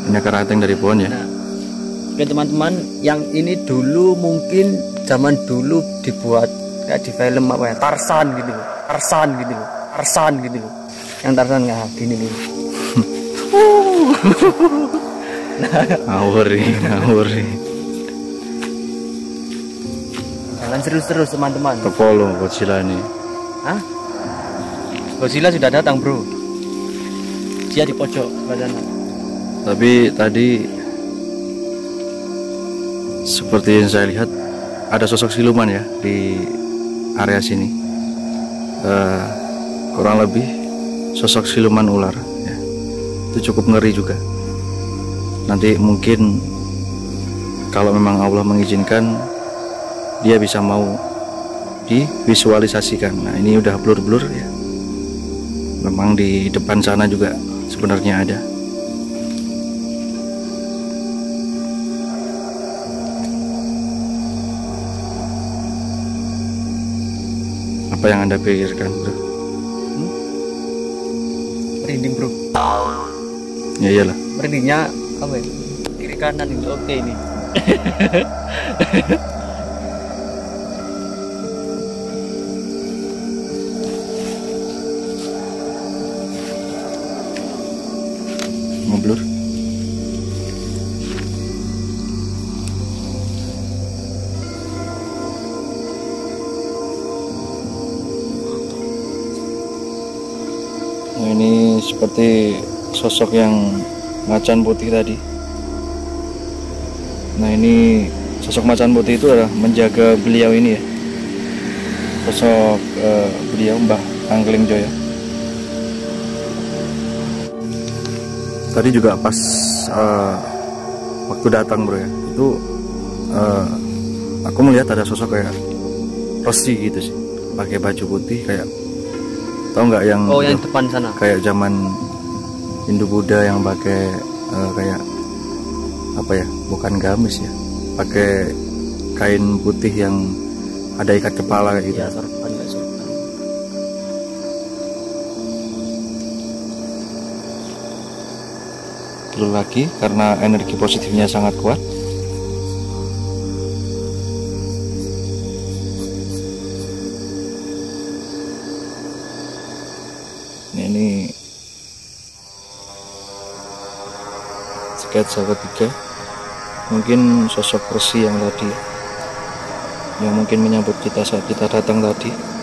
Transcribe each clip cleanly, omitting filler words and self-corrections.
Ini akar ranting dari pohon ya. Nah, oke teman-teman, yang ini dulu mungkin zaman dulu dibuat kayak di film apa ya, Tarzan gitu loh, Tarzan gitu loh, Tarzan gitu loh, yang Tarzan nggak gini nih. Ngawur nih, ngawur nih. Jangan serius-serius teman-teman. Teko lo Godzilla ini. Hah? Godzilla sudah datang bro. Dia di pojok sana. Tapi tadi seperti yang saya lihat ada sosok siluman ya di area sini. Kurang lebih sosok siluman ular ya. Itu cukup ngeri juga. Nanti mungkin kalau memang Allah mengizinkan dia bisa mau divisualisasikan. Nah ini udah blur-blur ya. Memang di depan sana juga sebenarnya ada. Apa yang Anda pikirkan, bro? Merinding bro. Ya iyalah. Merindingnya apa ya? Kiri kanan itu oke ini. Ngeblur. Nah, ini seperti sosok yang macan putih tadi. Nah ini sosok macan putih itu adalah menjaga beliau ini ya. Sosok beliau Mbah Angling Joyo. Tadi juga pas waktu datang bro ya, itu aku melihat ada sosok kayak resi gitu sih, pakai baju putih kayak, tahu nggak yang yang depan sana, kayak zaman Hindu Buddha yang pakai kayak apa ya, bukan gamis ya, pakai kain putih yang ada ikat kepala kayak gitu. Ya, sorban, ya, sorban. Belum lagi karena energi positifnya sangat kuat. Ini sketsa ketiga, mungkin sosok resi yang tadi, yang mungkin menyambut kita saat kita datang tadi.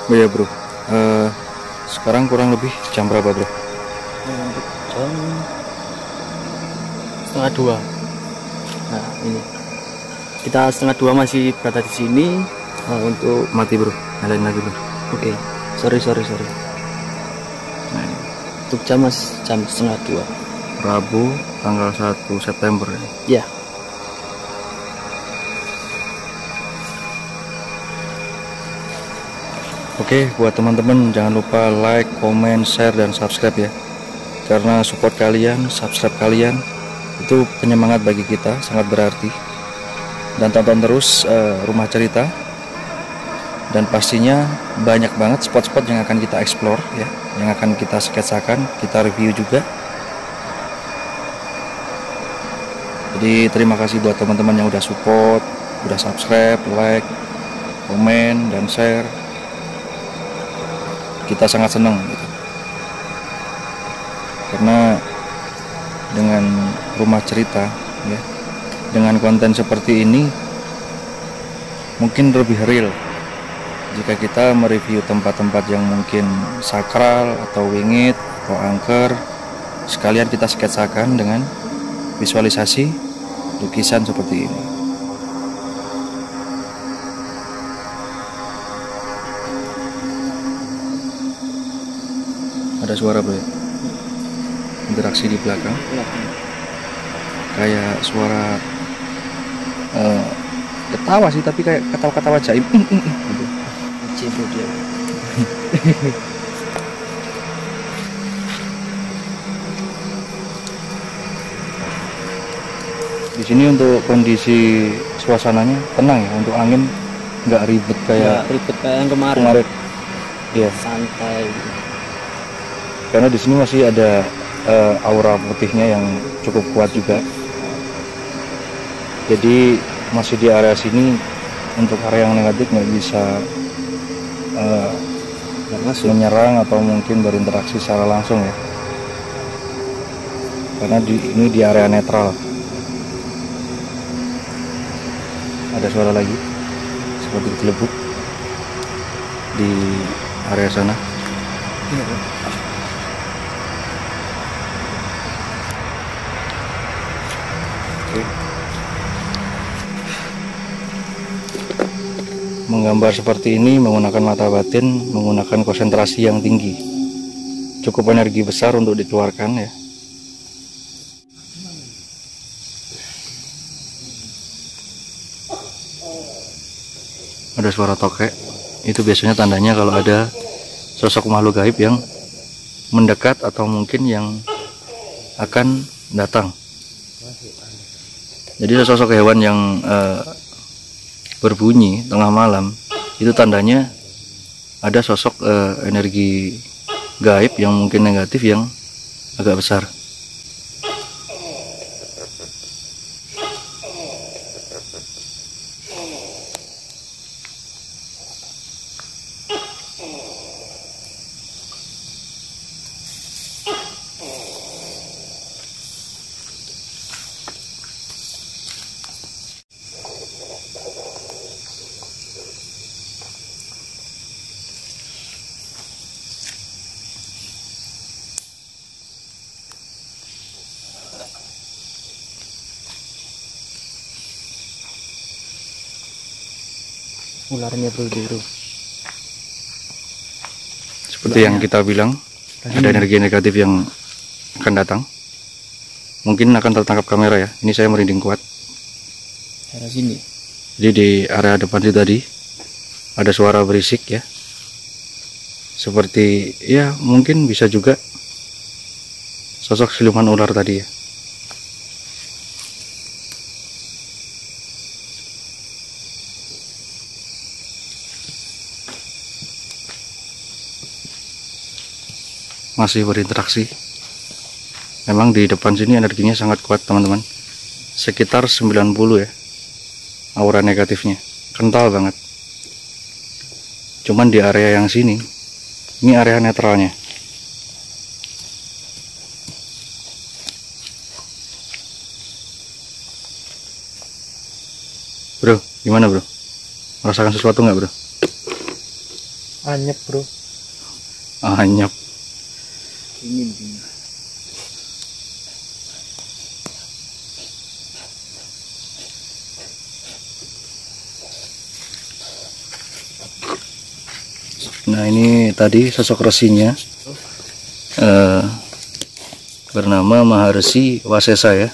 Oh ya bro, sekarang kurang lebih jam berapa bro? Jam 1:30. Nah ini kita 1:30 masih berada di sini untuk Mati bro, nyalain lagi bro. Oke, sorry. Nah, ini. Untuk jam 1:30. Rabu tanggal 1 September Ya. Oke, buat teman-teman jangan lupa like, comment, share, dan subscribe ya. Karena support kalian, subscribe kalian itu penyemangat bagi kita, sangat berarti. Dan tonton terus Rumah Cerita. Dan pastinya banyak banget spot-spot yang akan kita explore ya, yang akan kita sketsakan, kita review juga. Jadi terima kasih buat teman-teman yang udah support, udah subscribe, like, komen, dan share. Kita sangat senang gitu. Karena dengan Rumah Cerita ya, dengan konten seperti ini mungkin lebih real jika kita mereview tempat-tempat yang mungkin sakral atau wingit atau angker, sekalian kita sketsakan dengan visualisasi lukisan seperti ini. Ada suara bro ya? Interaksi di belakang kayak suara ketawa sih, tapi kayak ketawa-ketawa jaim gitu. Cibro dia. Di sini untuk kondisi suasananya tenang ya, untuk angin nggak ribet kayak yang kemarin. Iya. Santai. Karena di sini masih ada aura putihnya yang cukup kuat juga. Jadi masih di area sini untuk area yang negatif nggak bisa menyerang atau mungkin berinteraksi secara langsung ya. Karena ini di area netral. Ada suara lagi seperti gelebuk di area sana. Oke. Menggambar seperti ini menggunakan mata batin, menggunakan konsentrasi yang tinggi, cukup energi besar untuk dikeluarkan ya. Ada suara tokek, itu biasanya tandanya kalau ada sosok makhluk gaib yang mendekat atau mungkin yang akan datang. Jadi sosok hewan yang berbunyi tengah malam itu tandanya ada sosok energi gaib yang mungkin negatif yang agak besar. Ularnya bro. Seperti yang kita bilang, ada energi negatif yang akan datang. Mungkin akan tertangkap kamera ya. Ini saya merinding kuat. Arah sini. Jadi di area depan itu tadi ada suara berisik ya. Seperti ya mungkin bisa juga sosok siluman ular tadi ya. Masih berinteraksi. Memang di depan sini energinya sangat kuat teman-teman. Sekitar 90 ya. Aura negatifnya. Kental banget. Cuman di area yang sini, ini area netralnya. Bro, gimana bro? Merasakan sesuatu nggak bro? Anyep bro. Anyep. Dingin. Nah ini tadi sosok resinya bernama Maharesi Wasesa ya,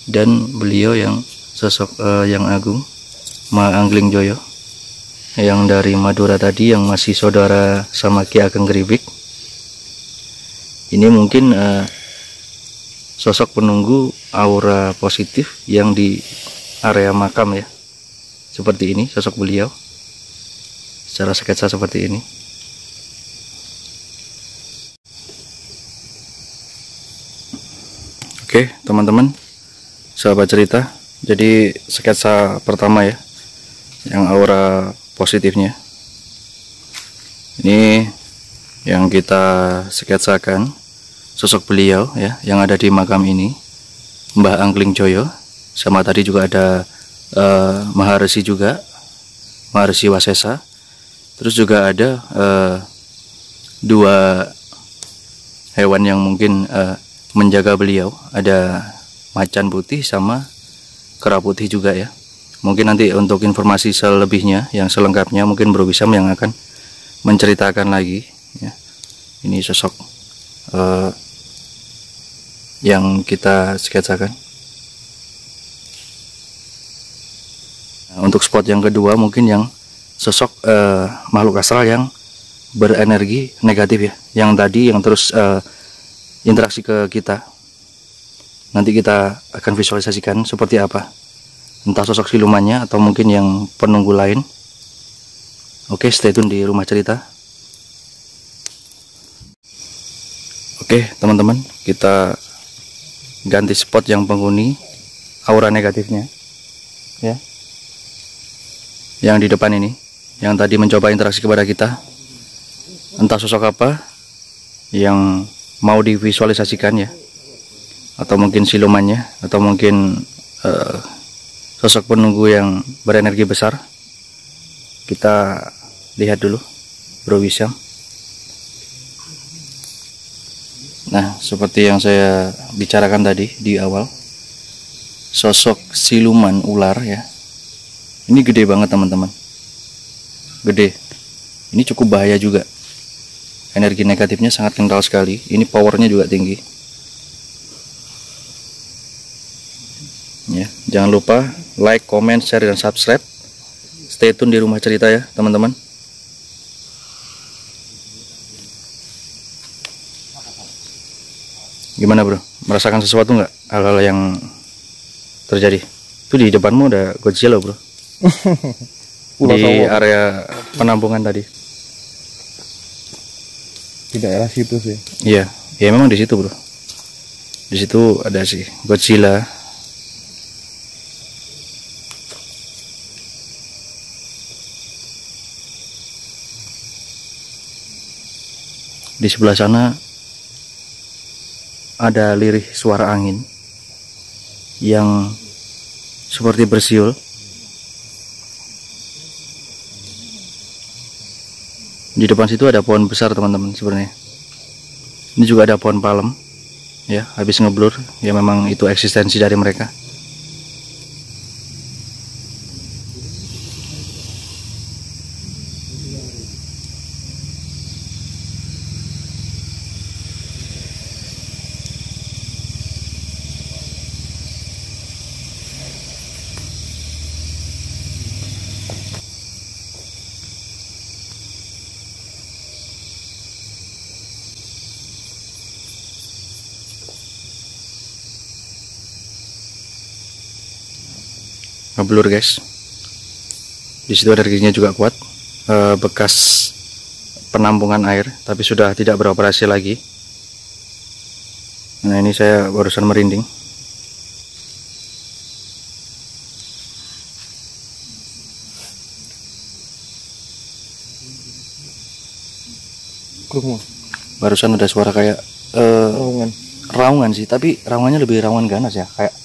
dan beliau yang sosok yang agung Ma Angling Joyo yang dari Madura tadi, yang masih saudara sama Ki Ageng Geribik. Ini mungkin sosok penunggu aura positif yang di area makam ya. Seperti ini sosok beliau. Secara sketsa seperti ini. Oke, teman-teman, sahabat cerita. Jadi sketsa pertama ya, yang aura positifnya. Ini yang kita sketsakan sosok beliau ya, yang ada di makam ini, Mbah Angling Joyo. Sama tadi juga ada Maharesi juga, Maharesi Wasesa. Terus juga ada dua hewan yang mungkin menjaga beliau, ada macan putih sama kera putih juga ya. Mungkin nanti untuk informasi selebihnya yang selengkapnya mungkin Bro Wisam yang akan menceritakan lagi ya. Ini sosok yang kita sketsakan. Untuk spot yang kedua mungkin yang sosok makhluk astral yang berenergi negatif ya, yang tadi yang terus interaksi ke kita. Nanti kita akan visualisasikan seperti apa, entah sosok silumannya atau mungkin yang penunggu lain. Oke, stay tune di Rumah Cerita. Oke teman-teman, kita ganti spot yang penghuni aura negatifnya ya, yang di depan ini, yang tadi mencoba interaksi kepada kita. Entah sosok apa yang mau divisualisasikan ya, atau mungkin silumannya, atau mungkin sosok penunggu yang berenergi besar. Kita lihat dulu Bro Wisam. Nah, seperti yang saya bicarakan tadi di awal, sosok siluman ular ya, ini gede banget teman-teman, gede. Ini cukup bahaya juga, energi negatifnya sangat kental sekali. Ini powernya juga tinggi ya. Jangan lupa like, comment, share, dan subscribe. Stay tune di Rumah Cerita ya teman-teman. Gimana bro, merasakan sesuatu nggak hal-hal yang terjadi? Itu di depanmu ada Godzilla bro. Di area penampungan tadi. Di daerah situ sih. Iya, ya memang di situ bro. Di situ ada sih Godzilla. Di sebelah sana ada lirih suara angin yang seperti bersiul. Di depan situ ada pohon besar teman-teman sebenarnya. Ini juga ada pohon palem ya, habis ngeblur ya, memang itu eksistensi dari mereka. Ngeblur guys. Di situ energinya juga kuat, bekas penampungan air, tapi sudah tidak beroperasi lagi. Nah ini saya barusan merinding. Barusan ada suara kayak raungan sih, tapi raungannya lebih raungan ganas ya, kayak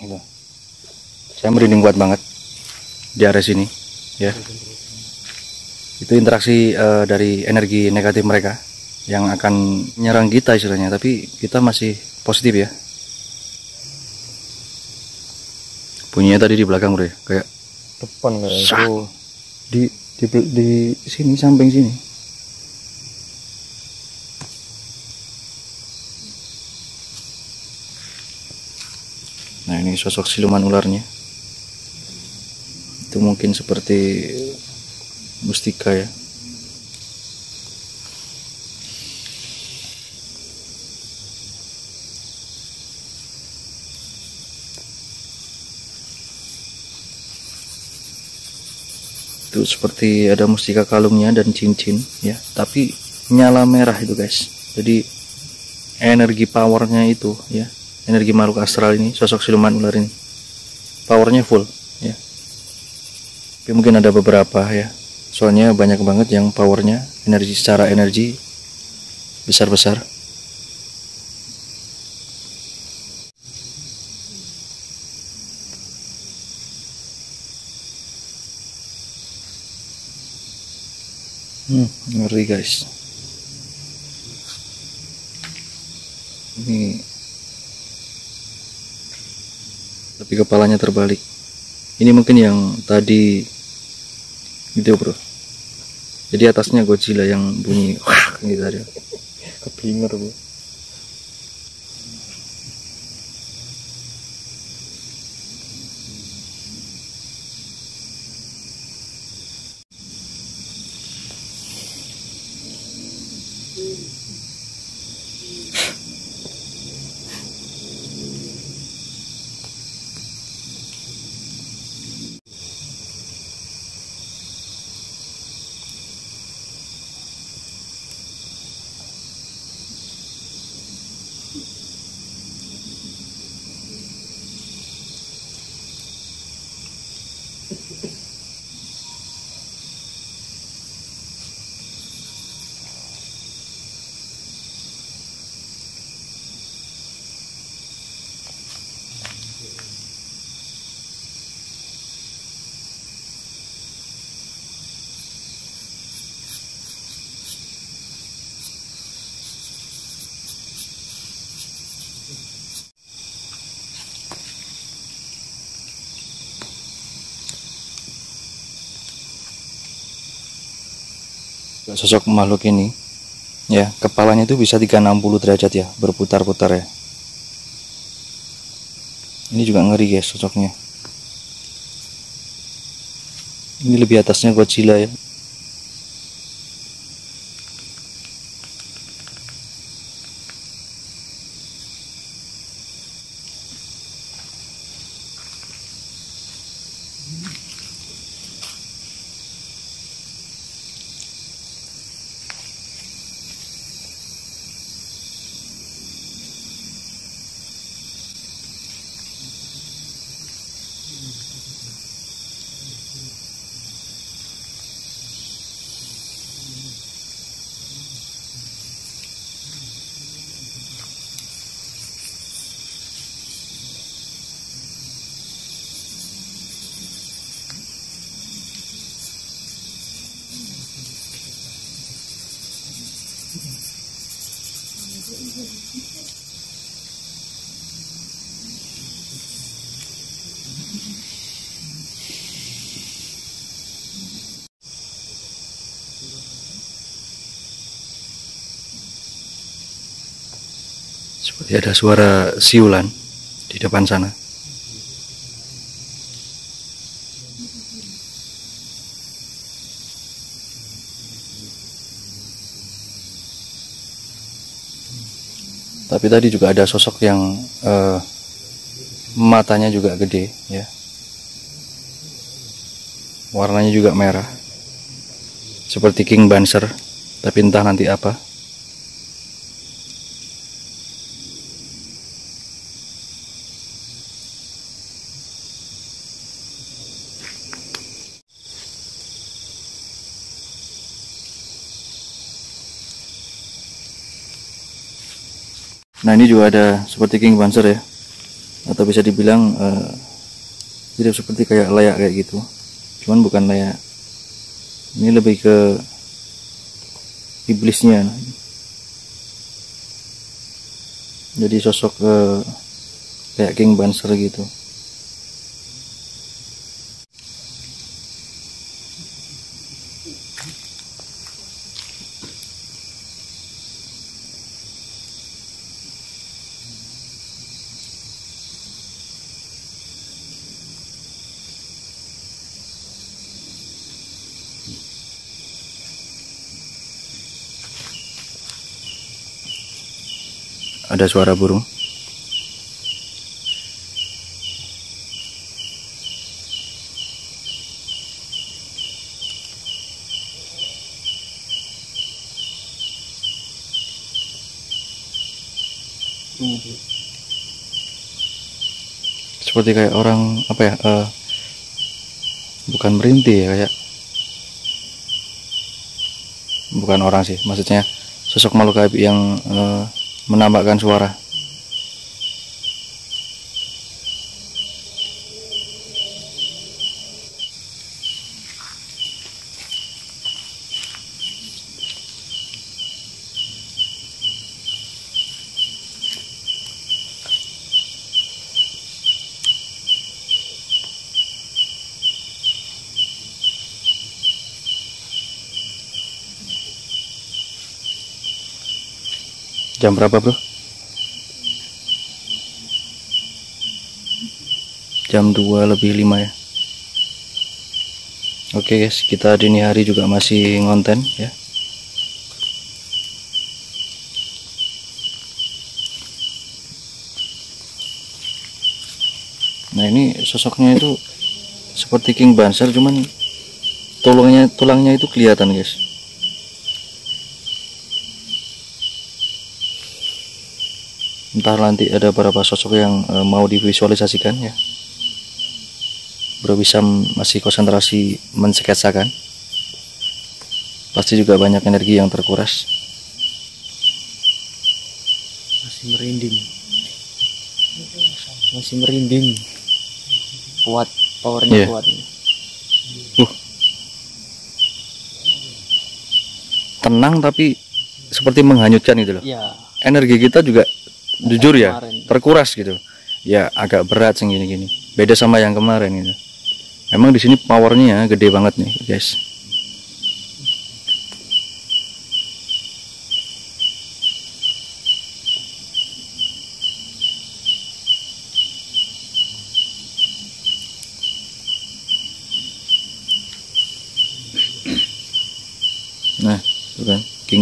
gitu. Saya merinding kuat banget di area sini ya. Itu interaksi dari energi negatif mereka yang akan menyerang kita istilahnya, tapi kita masih positif ya. Bunyinya tadi di belakang bro ya, kayak Depan kayak itu. di sini, samping sini. Nah ini sosok siluman ularnya. Itu mungkin seperti mustika ya. Itu seperti ada mustika kalungnya dan cincin ya, tapi nyala merah itu guys. Jadi energi powernya itu ya, energi makhluk astral ini, sosok siluman ular ini powernya full ya. Tapi mungkin ada beberapa ya, soalnya banyak banget yang powernya, energi secara energi besar-besar. Ngeri guys. Ini tapi kepalanya terbalik. Ini mungkin yang tadi gitu bro. Jadi atasnya Godzilla yang bunyi wah gitu tadi. Keblinger bro. Sosok makhluk ini ya, kepalanya itu bisa 360 derajat ya, berputar-putar ya. Ini juga ngeri guys sosoknya. Ini lebih atasnya Godzilla ya. Seperti ada suara siulan di depan sana. Tapi tadi juga ada sosok yang matanya juga gede ya. Warnanya juga merah. Seperti King Banser, tapi entah nanti apa. Nah ini juga ada seperti King Banser ya, atau bisa dibilang mirip seperti kayak layak kayak gitu, cuman bukan layak, ini lebih ke iblisnya. Jadi sosok kayak King Banser gitu. Ada suara burung. Seperti kayak orang apa ya? Bukan merintih ya, kayak bukan orang sih, maksudnya sosok makhluk gaib yang menambahkan suara. Jam berapa bro? Jam 2:05 ya. Oke guys, kita dini hari juga masih ngonten ya. Nah ini sosoknya itu seperti King Banser, cuman tulangnya itu kelihatan guys. Entah nanti ada beberapa sosok yang mau divisualisasikan ya. Bro bisa masih konsentrasi mensketsakan. Pasti juga banyak energi yang terkuras. Masih merinding. Masih merinding. Kuat, powernya kuat. Tenang tapi seperti menghanyutkan gitu loh. Ya. Energi kita juga jujur ya kemarin terkuras gitu ya, agak berat sih gini-gini, beda sama yang kemarin gitu. Emang di sini powernya gede banget nih guys.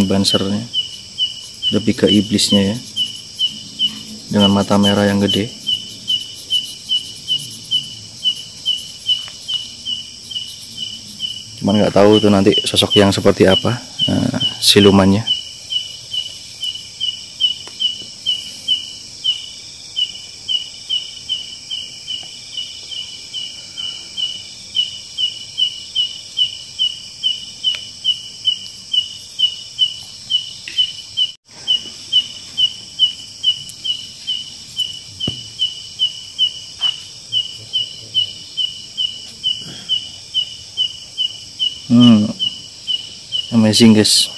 bansernya, lebih ke iblisnya ya, dengan mata merah yang gede. Cuman nggak tahu tuh nanti sosok yang seperti apa silumannya. Amazing guys,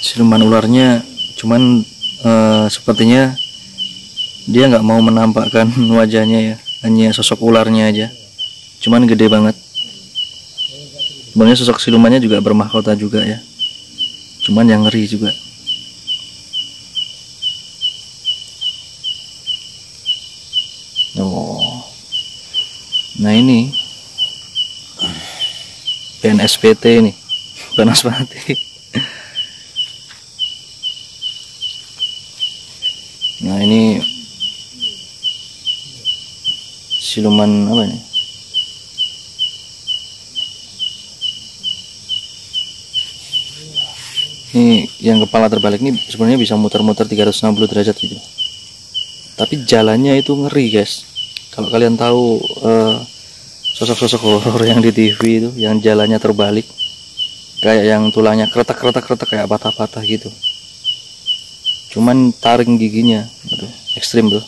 siluman ularnya, cuman sepertinya dia nggak mau menampakkan wajahnya ya, hanya sosok ularnya aja, cuman gede banget. Sebenarnya sosok silumannya juga bermahkota juga ya, cuman yang ngeri juga. Oh, nah ini BNSPT ini, Banaspati. Nah ini siluman apa ini? Ini yang kepala terbalik ini sebenarnya bisa muter-muter 360 derajat gitu. Tapi jalannya itu ngeri guys. Kalau kalian tahu sosok-sosok horor yang di TV itu, yang jalannya terbalik, kayak yang tulangnya kretak kayak patah-patah gitu. Cuman taring giginya, aduh, ekstrim bro.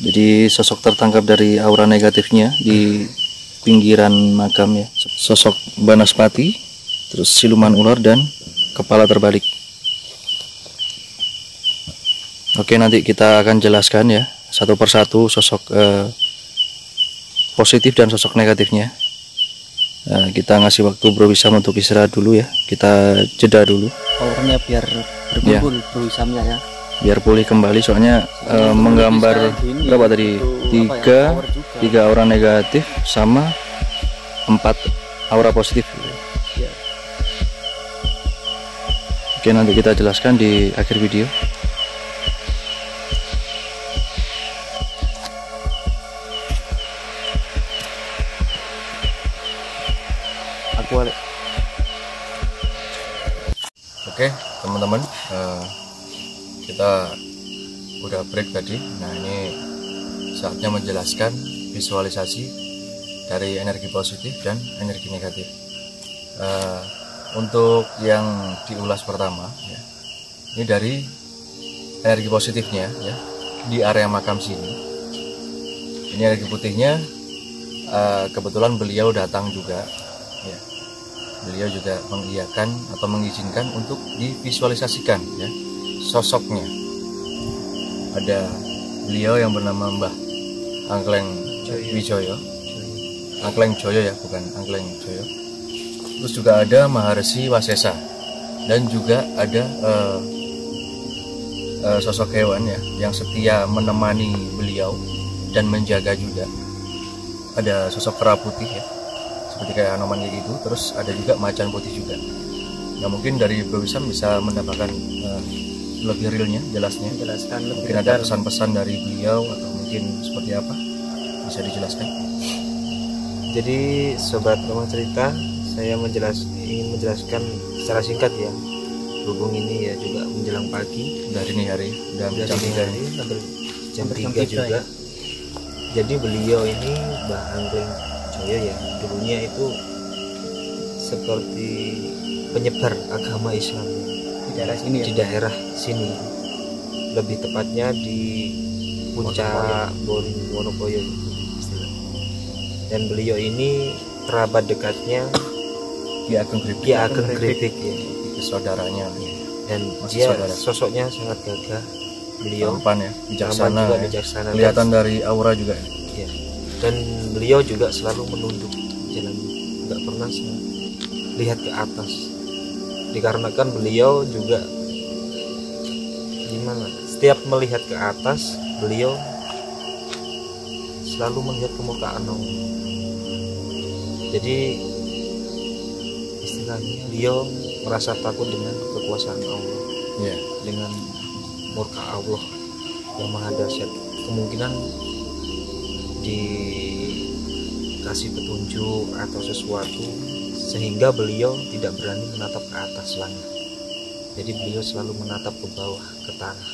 Jadi sosok tertangkap dari aura negatifnya di pinggiran makam ya. Sosok Banaspati, terus siluman ular dan kepala terbalik. Oke, nanti kita akan jelaskan ya satu persatu sosok positif dan sosok negatifnya. Kita ngasih waktu Bro Wisam untuk istirahat dulu ya. Kita jeda dulu. Powernya biar berkumpul ya. Bro Wisamnya ya. Biar pulih kembali, soalnya menggambar berapa tadi? Tiga aura negatif sama 4 aura positif. Ya. Oke, nanti kita jelaskan di akhir video. Oke teman-teman, kita udah break tadi. Nah ini saatnya menjelaskan visualisasi dari energi positif dan energi negatif. Untuk yang diulas pertama ya, ini dari energi positifnya ya, di area makam sini. Ini energi putihnya, kebetulan beliau datang juga ya. Beliau juga mengiyakan atau mengizinkan untuk divisualisasikan ya sosoknya. Ada beliau yang bernama Mbah Angkleng Wijoyo, Angkleng Joyo ya, bukan Angkleng Joyo. Terus juga ada Maharsi Wasesa, dan juga ada sosok hewan ya yang setia menemani beliau dan menjaga juga. Ada sosok kera putih ya, seperti kayak Anoman kayak gitu. Terus ada juga macan putih juga. Nah mungkin dari Bro Wisam bisa mendapatkan lebih realnya, jelaskan lebih. Mungkin ada pesan-pesan dari beliau atau mungkin seperti apa, bisa dijelaskan. Jadi sobat rumah cerita, saya ingin menjelaskan secara singkat ya. Berhubung ini ya juga menjelang pagi, dari ini hari dan jam 3 juga ya. Jadi beliau ini Mbah Angkleng Joyo ya, dulunya itu seperti penyebar agama Islam di daerah sini ya? Di daerah sini, lebih tepatnya di puncak Wonopoyo istilahnya. Dan beliau ini kerabat dekatnya Ki Ageng Grebek ya, saudaranya. Dan dia sosoknya sangat gagah. Beliau tampan ya, bijaksana, juga bijaksana, kelihatan dari aura juga ya. Dan beliau juga selalu menunduk jalan, nggak pernah lihat ke atas, dikarenakan beliau juga gimana, setiap melihat ke atas beliau selalu melihat ke muka Allah. Jadi istilahnya beliau merasa takut dengan kekuasaan Allah, dengan murka Allah yang maha dahsyat. Kemungkinan dikasih petunjuk atau sesuatu sehingga beliau tidak berani menatap ke atas langit. Jadi beliau selalu menatap ke bawah, ke tanah.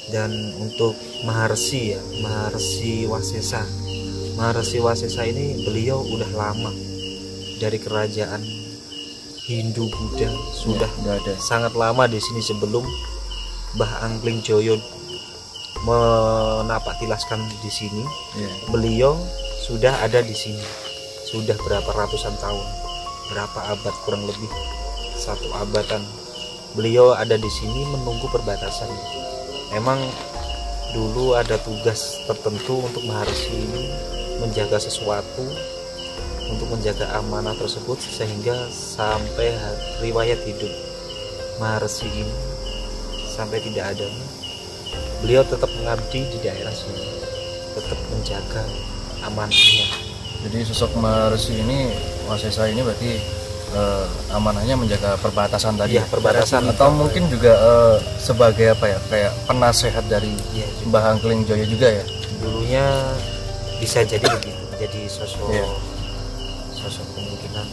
Dan untuk Maharsi ya, Maharsi Wasesa. Maharsi Wasesa ini beliau udah lama dari kerajaan Hindu Buddha, sudah ada sangat lama di sini sebelum Mbah Angkling Joyo menapak tilaskan di sini. Beliau sudah ada di sini, sudah berapa ratusan tahun, berapa abad, kurang lebih 1 abadan beliau ada di sini menunggu perbatasan. Memang dulu ada tugas tertentu untuk Maharsi ini menjaga sesuatu, untuk menjaga amanah tersebut, sehingga sampai riwayat hidup Maharsi ini sampai tidak ada, beliau tetap mengabdi di daerah sini, tetap menjaga amanahnya. Jadi sosok Maharsi ini, Wasesa ini berarti amanahnya menjaga perbatasan tadi, perbatasan, atau mungkin juga sebagai apa ya, kayak penasehat dari Mbah Angkling Joyo juga ya. Dulunya bisa jadi begitu, jadi sosok kemungkinan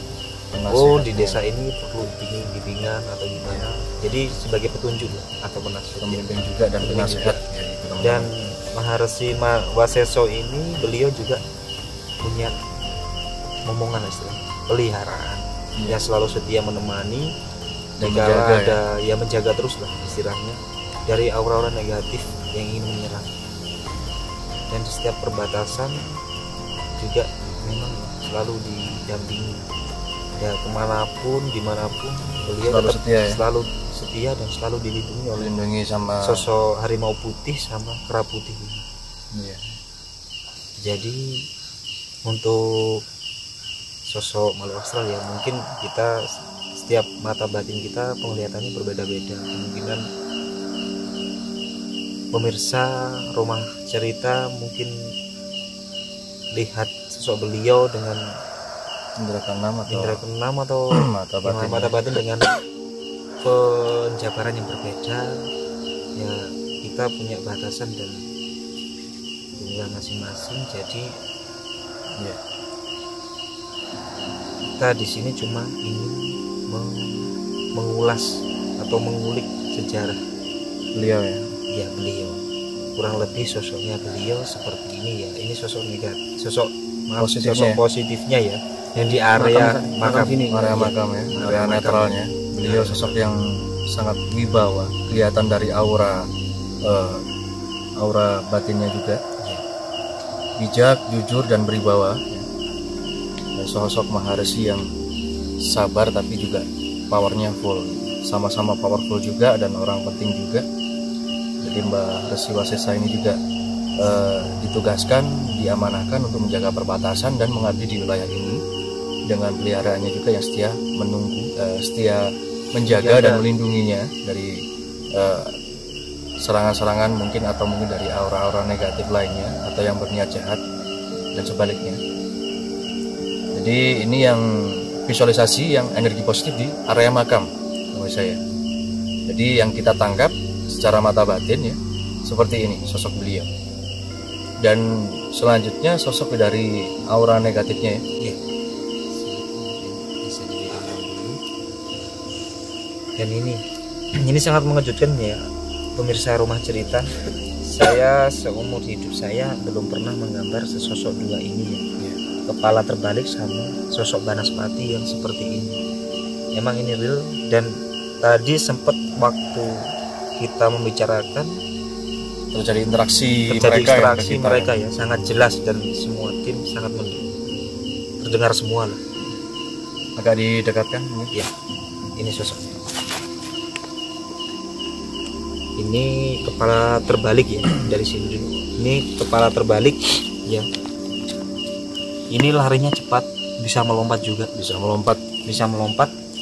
penasehat, di desa ini perlu bimbingan atau gimana. Jadi sebagai petunjuk atau penasehat, pemimpin juga dan penasehat. Dan Maharsi Waseso ini beliau juga punya momongan istilahnya, peliharaan yang selalu setia menemani dan menjaga, menjaga terus lah istilahnya dari aura-aura negatif yang ingin menyerang. Dan di setiap perbatasan juga memang selalu didampingi, ya kemanapun dimanapun beliau selalu setia, selalu setia dan selalu dilindungi sama sosok harimau putih sama kera putih ini. Jadi untuk sosok makhluk astral ya, mungkin kita setiap mata batin kita penglihatannya berbeda-beda. Kemungkinan pemirsa rumah cerita mungkin lihat sosok beliau dengan indra keenam atau mata batin dengan penjabaran yang berbeda. Ya kita punya batasan dan dunia masing-masing. Jadi kita di sini cuma ingin mengulas atau mengulik sejarah beliau beliau kurang lebih sosoknya beliau seperti ini ya. Ini sosok negatif, sosok positifnya ya, yang di area makam ini, area makam ya, area netralnya. Beliau sosok yang sangat wibawa, kelihatan dari aura batinnya juga, bijak, jujur dan berwibawa. Sosok Maharsi yang sabar tapi juga powernya full, sama-sama powerful juga dan orang penting juga. Jadi Mbah Resi Wasesa ini juga ditugaskan, diamanahkan untuk menjaga perbatasan dan mengabdi di wilayah ini dengan peliharaannya juga yang setia setia menjaga dan melindunginya dari serangan-serangan mungkin, atau mungkin dari aura-aura negatif lainnya atau yang berniat jahat dan sebaliknya. Jadi ini yang visualisasi yang energi positif di area makam menurut saya. Jadi yang kita tangkap secara mata batin ya, seperti ini sosok beliau. Dan selanjutnya sosok dari aura negatifnya ya. Bisa dilihat dulu. Dan ini sangat mengejutkan ya pemirsa rumah cerita. Saya seumur hidup saya belum pernah menggambar sesosok dua ini ya. Kepala terbalik sama sosok Banaspati yang seperti ini. Emang ini real. Dan tadi sempat waktu kita membicarakan terjadi interaksi mereka ya sangat jelas, dan semua tim sangat terdengar semua lah. Agak didekatkan ya. Ini sosoknya, ini kepala terbalik ya, dari sini dulu. Ini kepala terbalik ya. Ini larinya cepat, bisa melompat juga, bisa melompat.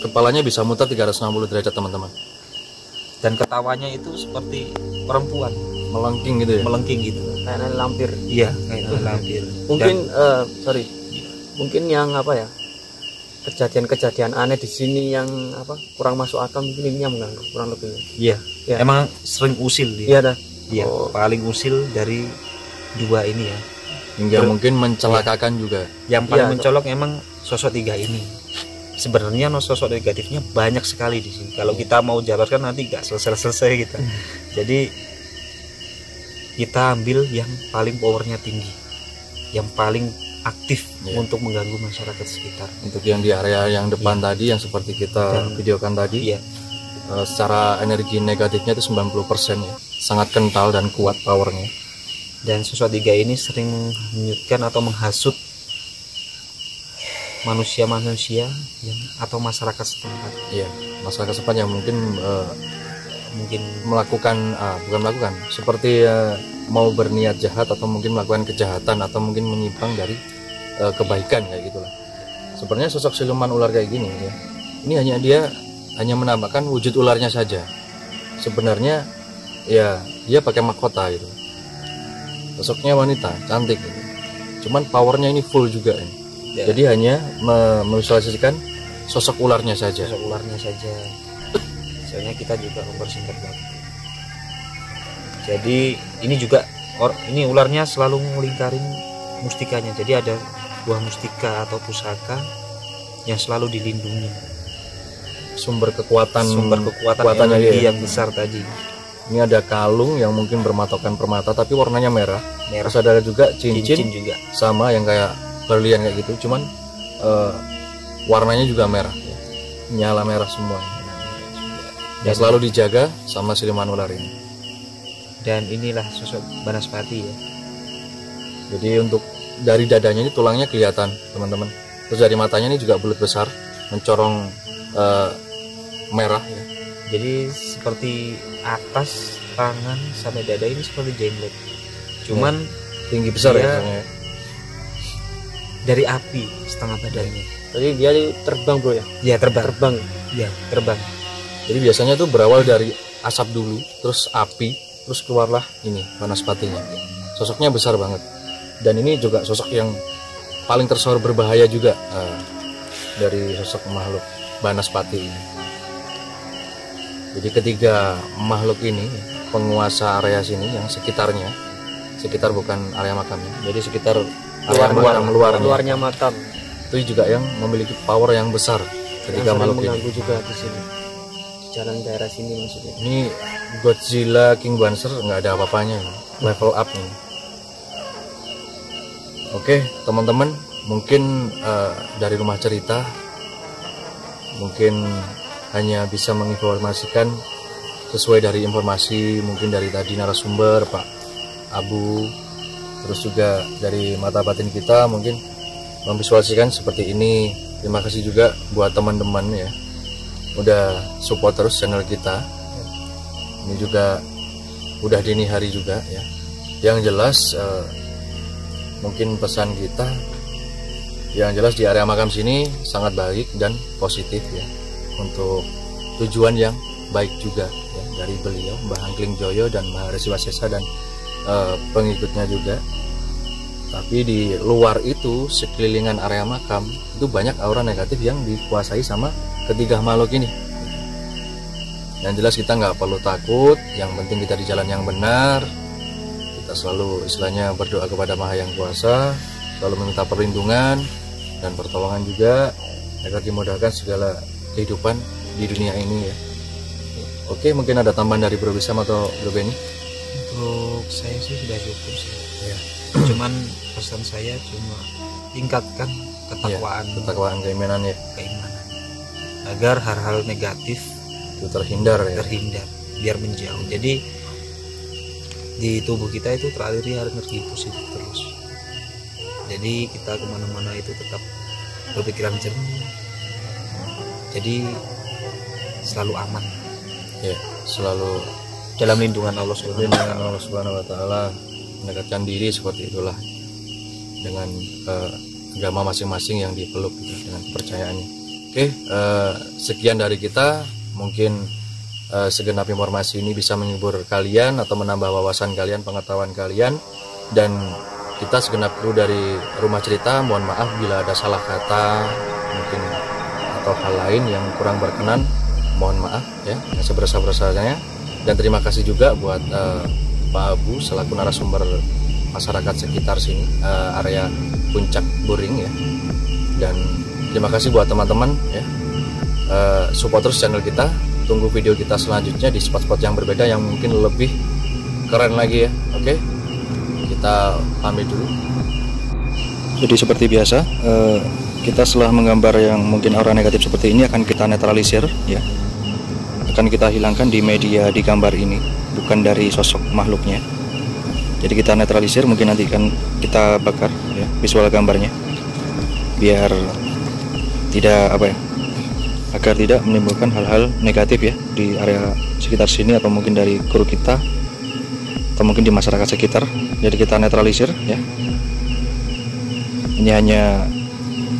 Kepalanya bisa muter 360 derajat teman-teman. Dan ketawanya itu seperti perempuan, melengking gitu ya. Melengking gitu. Kayak lampir. Iya, kayak lampir. Mungkin mungkin yang apa ya, kejadian-kejadian aneh di sini yang apa kurang masuk akal, mungkin ini yang mengganggu kurang lebih. Iya. Ya. Emang sering usil dia. Iya dah. Iya. Oh. Paling usil dari dua ini ya. Hingga mungkin mencelakakan juga. Yang paling Iya, mencolok emang sosok tiga ini. Sebenarnya sosok negatifnya banyak sekali di sini. Kalau kita mau jabarkan nanti nggak selesai kita. Jadi kita ambil yang paling powernya tinggi, yang paling aktif untuk mengganggu masyarakat sekitar. Untuk yang di area yang depan tadi yang seperti kita videokan tadi, secara energi negatifnya itu 90% ya, sangat kental dan kuat powernya. Dan sosok tiga ini sering menyudutkan atau menghasut manusia-manusia yang atau masyarakat setempat. Iya, masyarakat setempat yang mungkin melakukan bukan melakukan, seperti mau berniat jahat atau mungkin melakukan kejahatan atau mungkin menyimpang dari kebaikan kayak gitulah. Sebenarnya sosok siluman ular kayak gini ya, ini hanya menampakkan wujud ularnya saja. Sebenarnya ya dia pakai mahkota gitu. Sosoknya wanita cantik gitu. Cuman powernya ini full juga ini. Jadi hanya memvisualisasikan sosok ularnya saja. Sosok ularnya saja. Soalnya kita juga mempersingkat waktu. Jadi ini juga ini ularnya selalu melingkari mustikanya. Jadi ada buah mustika atau pusaka yang selalu dilindungi. Sumber kekuatan energi yang besar tadi. Ini ada kalung yang mungkin bermatokan permata tapi warnanya merah. Terus ada juga cincin juga sama yang kayak berlian kayak gitu, cuman warnanya juga merah ya. Nyala merah semua yang selalu dijaga sama siluman ular ini. Dan inilah sosok Banaspati ya. Jadi untuk dari dadanya ini tulangnya kelihatan teman-teman, terus dari matanya ini juga bulat besar mencorong merah ya. Jadi seperti atas tangan sampai dada ini seperti jenggot, cuman tinggi besar ya. Dari api setengah badannya. Jadi dia terbang bro ya? Iya terbang. Ya terbang. Jadi biasanya tuh berawal dari asap dulu, terus api, terus keluarlah ini Banaspatinya. Sosoknya besar banget. Dan ini juga sosok yang paling tersohor berbahaya juga dari sosok makhluk Banaspati ini. Jadi ketiga makhluk ini penguasa area sini yang sekitar bukan area makamnya. Jadi sekitar luarnya makam itu juga yang memiliki power yang besar ketika makhluk mengganggu juga di sini, di jalan daerah sini maksudnya. Ini Godzilla King Banser nggak ada apa-apanya, level up nih. Oke teman-teman, mungkin dari rumah cerita mungkin hanya bisa menginformasikan sesuai dari informasi mungkin dari tadi narasumber Pak Abu, terus juga dari mata batin kita mungkin memvisualisasikan seperti ini. Terima kasih juga buat teman-teman ya udah support terus channel kita. Ini juga udah dini hari juga ya. Yang jelas mungkin pesan kita yang jelas di area makam sini sangat baik dan positif ya, untuk tujuan yang baik juga ya, dari beliau Mbah Angkling Joyo dan Mbah Resi Wasesa dan pengikutnya juga. Tapi di luar itu sekelilingan area makam itu banyak aura negatif yang dikuasai sama ketiga makhluk ini. Yang jelas kita nggak perlu takut, yang penting kita di jalan yang benar. Kita selalu istilahnya berdoa kepada Maha Yang Kuasa, selalu meminta perlindungan dan pertolongan juga agar dimudahkan segala kehidupan di dunia ini ya. Oke, mungkin ada tambahan dari Bro Wisam atau Bro Benny? Untuk saya sih sudah cukup sih ya. Cuman pesan saya cuma tingkatkan ketakwaan keimanan ya, agar hal-hal negatif itu terhindar biar menjauh. Jadi di tubuh kita itu teraliri energi positif terus, jadi kita kemana-mana itu tetap berpikiran jernih, jadi selalu aman ya, selalu dalam lindungan Allah Subhanahu wa Ta'ala, mendekatkan diri seperti itulah dengan agama masing-masing yang dipeluk gitu, dengan kepercayaannya. Oke, sekian dari kita. Mungkin segenap informasi ini bisa menghibur kalian atau menambah wawasan kalian, pengetahuan kalian, dan kita segenap kru dari Rumah Cerita mohon maaf bila ada salah kata mungkin atau hal lain yang kurang berkenan, mohon maaf ya, yang sebesar-besarnya. Dan terima kasih juga buat Pak Abu selaku narasumber masyarakat sekitar sini, area Puncak Buring ya. Dan terima kasih buat teman-teman ya, support terus channel kita, tunggu video kita selanjutnya di spot-spot yang berbeda yang mungkin lebih keren lagi ya. Oke, kita pamit dulu. Jadi seperti biasa, kita setelah menggambar yang mungkin aura negatif seperti ini akan kita netralisir ya, akan kita hilangkan di media di gambar ini, bukan dari sosok makhluknya. Jadi kita netralisir, mungkin nanti akan kita bakar ya visual gambarnya, biar tidak agar tidak menimbulkan hal-hal negatif ya di area sekitar sini, atau mungkin dari kru kita, atau mungkin di masyarakat sekitar. Jadi kita netralisir ya. Ini hanya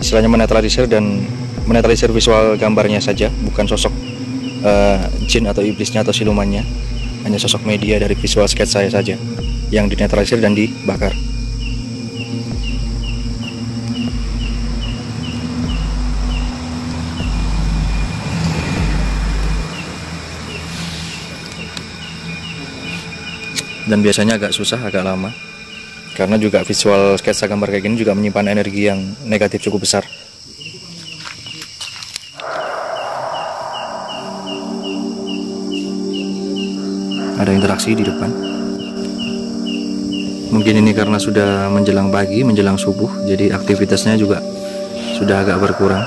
istilahnya menetralisir dan menetralisir visual gambarnya saja, bukan sosok jin atau iblisnya atau silumannya. Hanya sosok media dari visual sketsa saya saja yang dinetralisir dan dibakar. Dan biasanya agak susah, agak lama, karena juga visual sketsa gambar kayak gini juga menyimpan energi yang negatif cukup besar. Ada interaksi di depan. Mungkin ini karena sudah menjelang pagi, menjelang subuh, jadi aktivitasnya juga sudah agak berkurang.